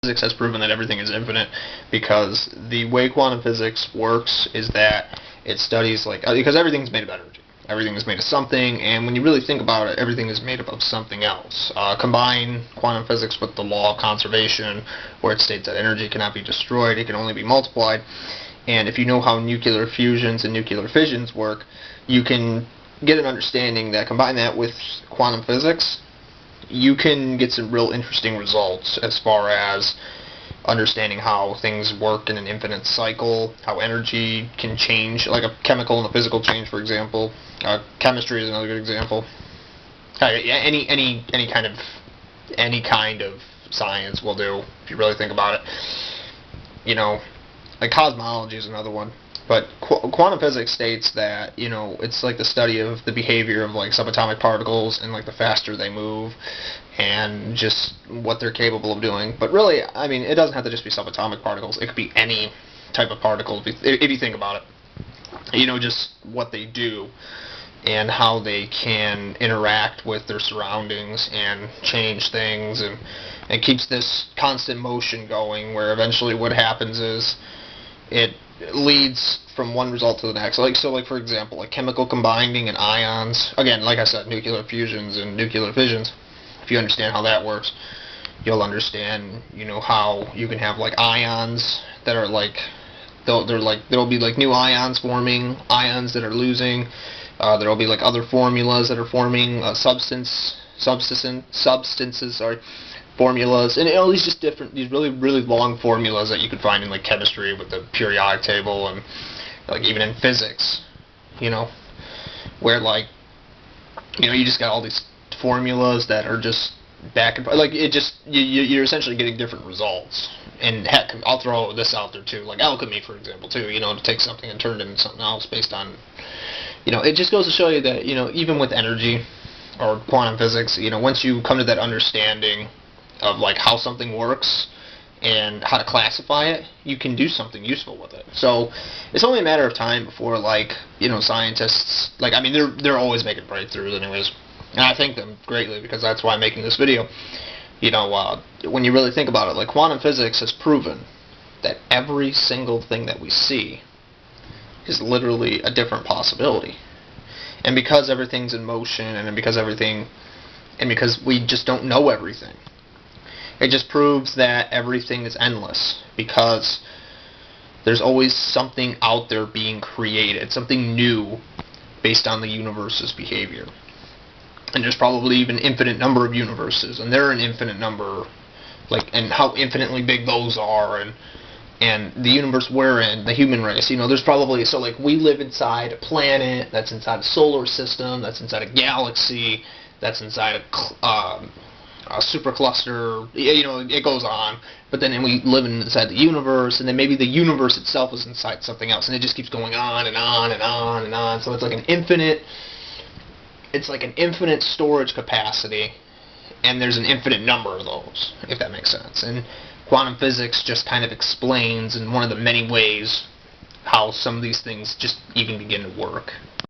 Physics has proven that everything is infinite, because the way quantum physics works is that it studies, like, because everything's made of energy. Everything is made of something, and when you really think about it, everything is made up of something else. Combine quantum physics with the law of conservation, where it states that energy cannot be destroyed, it can only be multiplied. And if you know how nuclear fusions and nuclear fissions work, you can get an understanding that, combine that with quantum physics, you can get some real interesting results as far as understanding how things work in an infinite cycle, how energy can change, like a chemical and a physical change, for example. Chemistry is another good example. Any kind of science will do, if you really think about it. You know, like cosmology is another one. But quantum physics states that, you know, it's like the study of the behavior of like subatomic particles, and like the faster they move and just what they're capable of doing. But really, I mean, it doesn't have to just be subatomic particles. It could be any type of particle if you think about it. You know, just what they do and how they can interact with their surroundings and change things, and it keeps this constant motion going, where eventually what happens is it leads from one result to the next. Like for example, like chemical combining and ions. Again, like I said, nuclear fusions and nuclear fissions. If you understand how that works, you'll understand, you know, how you can have like ions that are like, there'll be like new ions forming, ions that are losing. There'll be like other formulas that are forming substances, formulas, and all these just different, these really long formulas that you could find in like chemistry with the periodic table, and like even in physics, you know, where like, you know, you just got all these formulas that are just back and like it just you're essentially getting different results. And heck, I'll throw this out there too, like alchemy, for example, too. You know, to take something and turn it into something else based on, you know, it just goes to show you that, you know, even with energy or quantum physics, you know, once you come to that understanding of like how something works and how to classify it, you can do something useful with it. So it's only a matter of time before, like, you know, scientists, like, I mean, they're always making breakthroughs anyways, and I thank them greatly, because that's why I'm making this video. You know, when you really think about it, like, quantum physics has proven that every single thing that we see is literally a different possibility. And because everything's in motion, and because we just don't know everything, it just proves that everything is endless, because there's always something out there being created, something new based on the universe's behavior. And there's probably even an infinite number of universes, and they're an infinite number, like, and how infinitely big those are, and the universe we're in, the human race, you know, there's probably, so like we live inside a planet, that's inside a solar system, that's inside a galaxy, that's inside a supercluster, you know, it goes on. But then we live inside the universe, and then maybe the universe itself is inside something else, and it just keeps going on and on and on and on. So it's like an infinite storage capacity, and there's an infinite number of those, if that makes sense. And quantum physics just kind of explains in one of the many ways how some of these things just even begin to work.